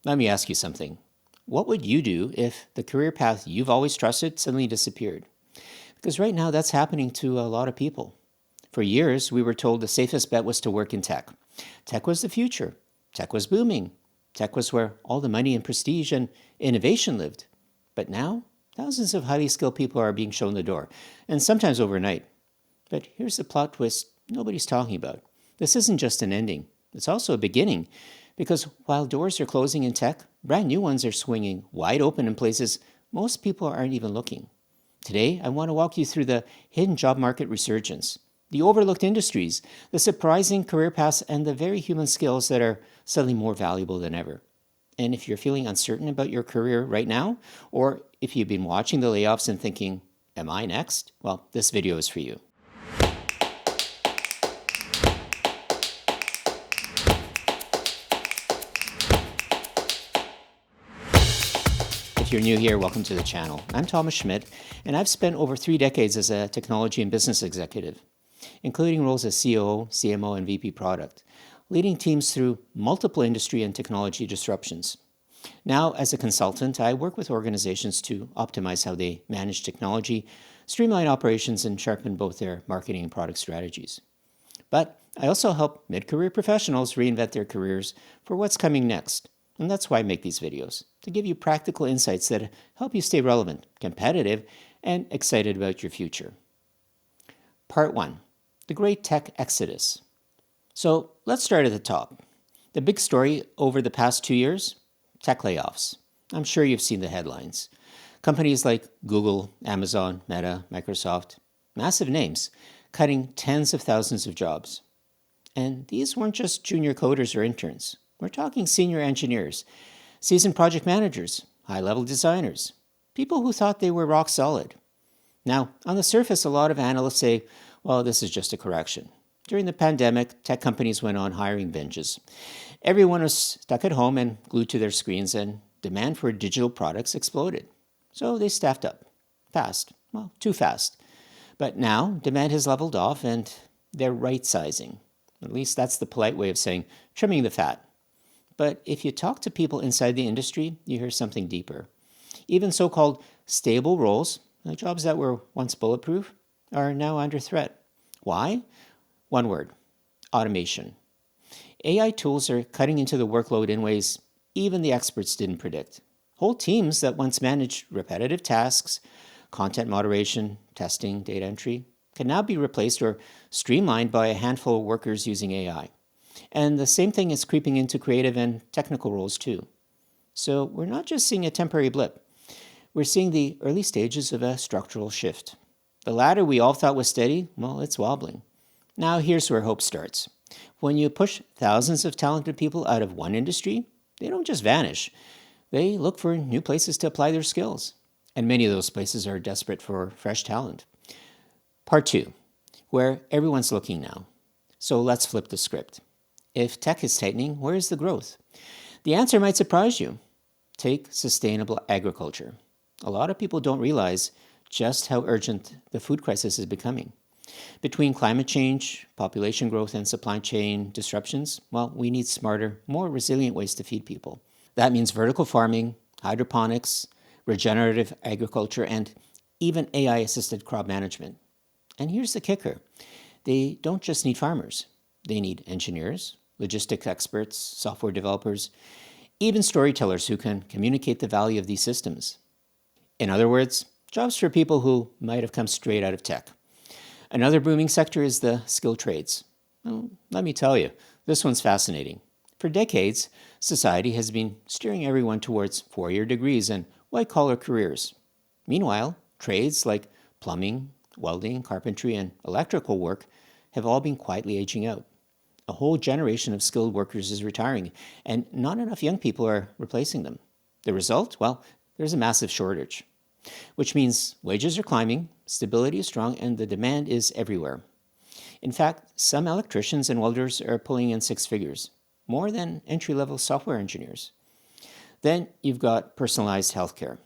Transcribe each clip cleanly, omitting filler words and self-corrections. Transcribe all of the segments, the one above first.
Let me ask you something. What would you do if the career path you've always trusted suddenly disappeared? Because right now that's happening to a lot of people. For years, we were told the safest bet was to work in tech. Tech was the future. Tech was booming. Tech was where all the money and prestige and innovation lived. But now, thousands of highly skilled people are being shown the door, and sometimes overnight. But here's the plot twist nobody's talking about. This isn't just an ending, it's also a beginning. Because while doors are closing in tech, brand new ones are swinging wide open in places most people aren't even looking. Today, I want to walk you through the hidden job market resurgence, the overlooked industries, the surprising career paths, and the very human skills that are suddenly more valuable than ever. And if you're feeling uncertain about your career right now, or if you've been watching the layoffs and thinking, am I next? Well, this video is for you. If you're new here, welcome to the channel. I'm Thomas Schmidt, and I've spent over 3 decades as a technology and business executive, including roles as COO, CMO, and VP product, leading teams through multiple industry and technology disruptions. Now, as a consultant, I work with organizations to optimize how they manage technology, streamline operations, and sharpen both their marketing and product strategies. But I also help mid-career professionals reinvent their careers for what's coming next. And that's why I make these videos, to give you practical insights that help you stay relevant, competitive, and excited about your future. Part 1, the Great Tech Exodus. So let's start at the top. The big story over the past 2 years, tech layoffs. I'm sure you've seen the headlines. Companies like Google, Amazon, Meta, Microsoft, massive names, cutting tens of thousands of jobs. And these weren't just junior coders or interns. We're talking senior engineers, seasoned project managers, high-level designers, people who thought they were rock solid. Now, on the surface, a lot of analysts say, well, this is just a correction. During the pandemic, tech companies went on hiring binges. Everyone was stuck at home and glued to their screens, and demand for digital products exploded. So they staffed up. Fast. Well, too fast. But now, demand has leveled off, and they're right-sizing. At least that's the polite way of saying trimming the fat. But if you talk to people inside the industry, you hear something deeper. Even so-called stable roles, the jobs that were once bulletproof, are now under threat. Why? One word, automation. AI tools are cutting into the workload in ways even the experts didn't predict. Whole teams that once managed repetitive tasks, content moderation, testing, data entry, can now be replaced or streamlined by a handful of workers using AI. And the same thing is creeping into creative and technical roles too. So we're not just seeing a temporary blip. We're seeing the early stages of a structural shift. The ladder we all thought was steady, well, it's wobbling. Now here's where hope starts. When you push thousands of talented people out of one industry, they don't just vanish. They look for new places to apply their skills. And many of those places are desperate for fresh talent. Part 2, where everyone's looking now. So let's flip the script. If tech is tightening, where is the growth? The answer might surprise you. Take sustainable agriculture. A lot of people don't realize just how urgent the food crisis is becoming. Between climate change, population growth, and supply chain disruptions, well, we need smarter, more resilient ways to feed people. That means vertical farming, hydroponics, regenerative agriculture, and even AI-assisted crop management. And here's the kicker. They don't just need farmers. They need engineers, logistics experts, software developers, even storytellers who can communicate the value of these systems. In other words, jobs for people who might have come straight out of tech. Another booming sector is the skilled trades. Well, let me tell you, this one's fascinating. For decades, society has been steering everyone towards 4-year degrees and white-collar careers. Meanwhile, trades like plumbing, welding, carpentry, and electrical work have all been quietly aging out. A whole generation of skilled workers is retiring, and not enough young people are replacing them. The result? Well, there's a massive shortage, which means wages are climbing, stability is strong, and the demand is everywhere. In fact, some electricians and welders are pulling in 6 figures, more than entry-level software engineers. Then you've got personalized healthcare.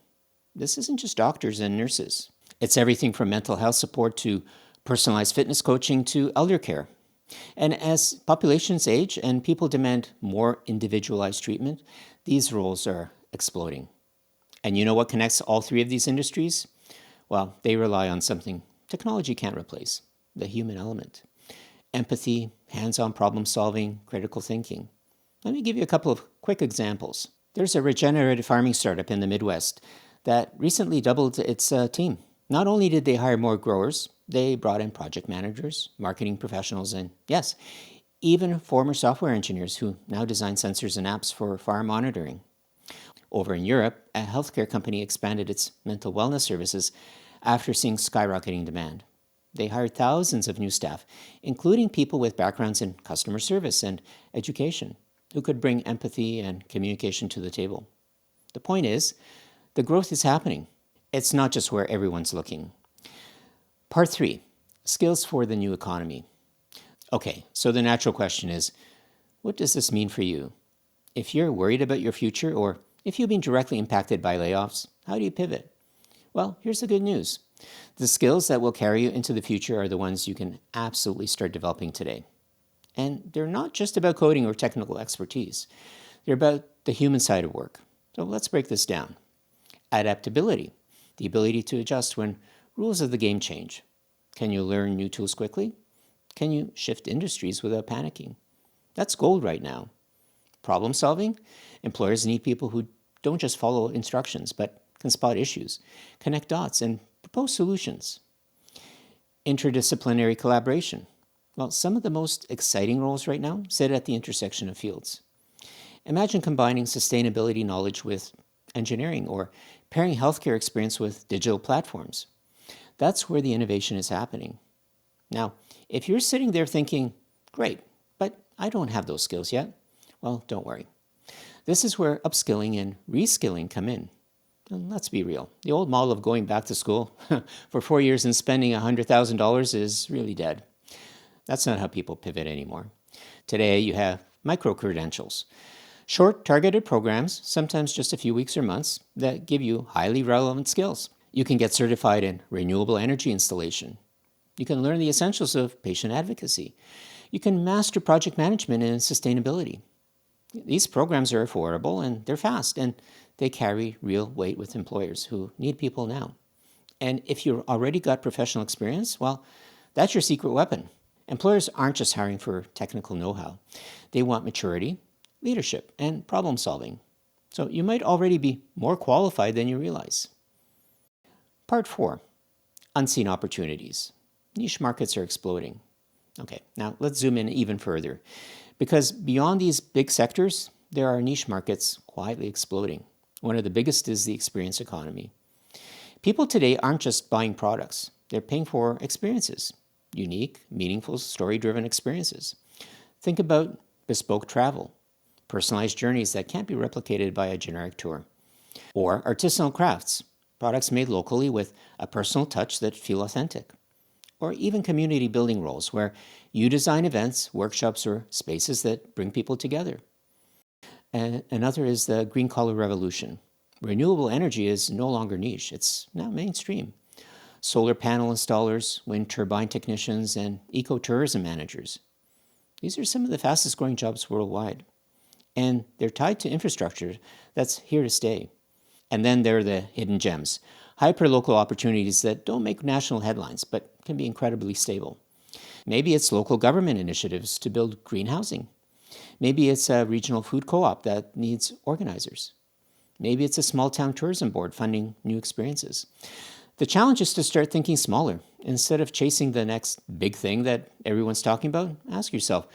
This isn't just doctors and nurses. It's everything from mental health support to personalized fitness coaching to elder care. And as populations age and people demand more individualized treatment, These roles are exploding. And you know what connects all three of these industries? Well, they rely on something technology can't replace: the human element. Empathy, hands-on problem solving, critical thinking. Let me give you a couple of quick examples. There's a regenerative farming startup in the Midwest that recently doubled its team. Not only did they hire more growers, they brought in project managers, marketing professionals, and yes, even former software engineers who now design sensors and apps for farm monitoring. Over in Europe, a healthcare company expanded its mental wellness services after seeing skyrocketing demand. They hired thousands of new staff, including people with backgrounds in customer service and education, who could bring empathy and communication to the table. The point is, the growth is happening. It's not just where everyone's looking. Part 3, skills for the new economy. Okay, so the natural question is, what does this mean for you? If you're worried about your future, or if you've been directly impacted by layoffs, how do you pivot? Well, here's the good news. The skills that will carry you into the future are the ones you can absolutely start developing today. And they're not just about coding or technical expertise. They're about the human side of work. So let's break this down. Adaptability, the ability to adjust when rules of the game change. Can you learn new tools quickly? Can you shift industries without panicking? That's gold right now. Problem solving, employers need people who don't just follow instructions, but can spot issues, connect dots, and propose solutions. Interdisciplinary collaboration. Well, some of the most exciting roles right now sit at the intersection of fields. Imagine combining sustainability knowledge with engineering, or pairing healthcare experience with digital platforms. That's where the innovation is happening. Now, if you're sitting there thinking, great, but I don't have those skills yet, well, don't worry. This is where upskilling and reskilling come in. And let's be real. The old model of going back to school for 4 years and spending $100,000 is really dead. That's not how people pivot anymore. Today, you have micro-credentials. Short, targeted programs, sometimes just a few weeks or months, that give you highly relevant skills. You can get certified in renewable energy installation. You can learn the essentials of patient advocacy. You can master project management and sustainability. These programs are affordable and they're fast, and they carry real weight with employers who need people now. And if you've already got professional experience, well, that's your secret weapon. Employers aren't just hiring for technical know-how. They want maturity, leadership, and problem solving. So you might already be more qualified than you realize. Part 4, unseen opportunities. Niche markets are exploding. Okay, now let's zoom in even further. Because beyond these big sectors, there are niche markets quietly exploding. One of the biggest is the experience economy. People today aren't just buying products. They're paying for experiences, unique, meaningful, story-driven experiences. Think about bespoke travel, personalized journeys that can't be replicated by a generic tour, or artisanal crafts, products made locally with a personal touch that feel authentic, or even community building roles where you design events, workshops, or spaces that bring people together. And another is the green collar revolution. Renewable energy is no longer niche, it's now mainstream. Solar panel installers, wind turbine technicians, and ecotourism managers. These are some of the fastest growing jobs worldwide. And they're tied to infrastructure that's here to stay. And then there are the hidden gems, hyper-local opportunities that don't make national headlines, but can be incredibly stable. Maybe it's local government initiatives to build green housing. Maybe it's a regional food co-op that needs organizers. Maybe it's a small-town tourism board funding new experiences. The challenge is to start thinking smaller. Instead of chasing the next big thing that everyone's talking about, ask yourself,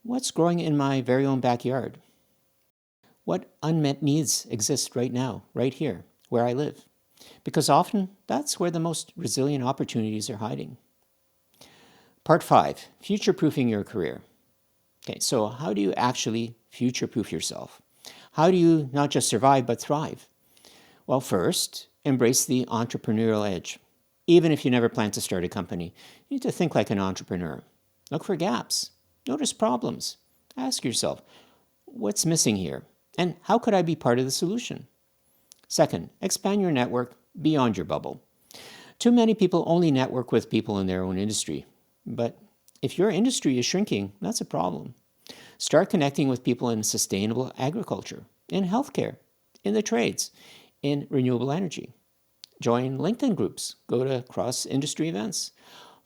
what's growing in my very own backyard? What unmet needs exist right now, right here, where I live? Because often, that's where the most resilient opportunities are hiding. Part 5, future-proofing your career. Okay, so how do you actually future-proof yourself? How do you not just survive, but thrive? Well, first, embrace the entrepreneurial edge. Even if you never plan to start a company, you need to think like an entrepreneur. Look for gaps. Notice problems. Ask yourself, what's missing here? And how could I be part of the solution? Second, expand your network beyond your bubble. Too many people only network with people in their own industry. But if your industry is shrinking, that's a problem. Start connecting with people in sustainable agriculture, in healthcare, in the trades, in renewable energy. Join LinkedIn groups, go to cross-industry events,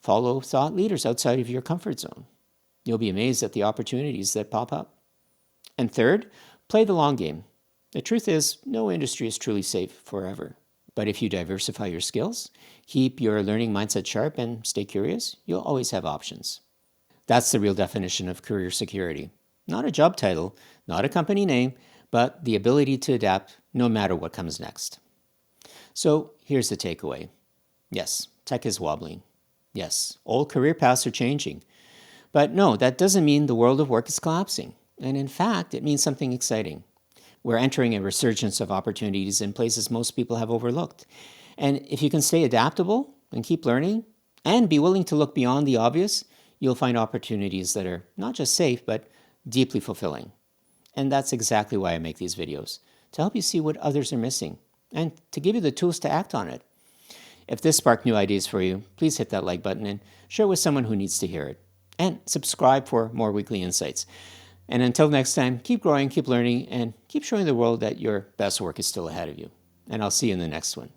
follow thought leaders outside of your comfort zone. You'll be amazed at the opportunities that pop up. And third, play the long game. The truth is, no industry is truly safe forever. But if you diversify your skills, keep your learning mindset sharp, and stay curious, you'll always have options. That's the real definition of career security. Not a job title, not a company name, but the ability to adapt no matter what comes next. So here's the takeaway. Yes, tech is wobbling. Yes, old career paths are changing. But no, that doesn't mean the world of work is collapsing. And in fact, it means something exciting. We're entering a resurgence of opportunities in places most people have overlooked. And if you can stay adaptable and keep learning and be willing to look beyond the obvious, you'll find opportunities that are not just safe, but deeply fulfilling. And that's exactly why I make these videos, to help you see what others are missing and to give you the tools to act on it. If this sparked new ideas for you, please hit that like button and share with someone who needs to hear it. And subscribe for more weekly insights. And until next time, keep growing, keep learning, and keep showing the world that your best work is still ahead of you. And I'll see you in the next one.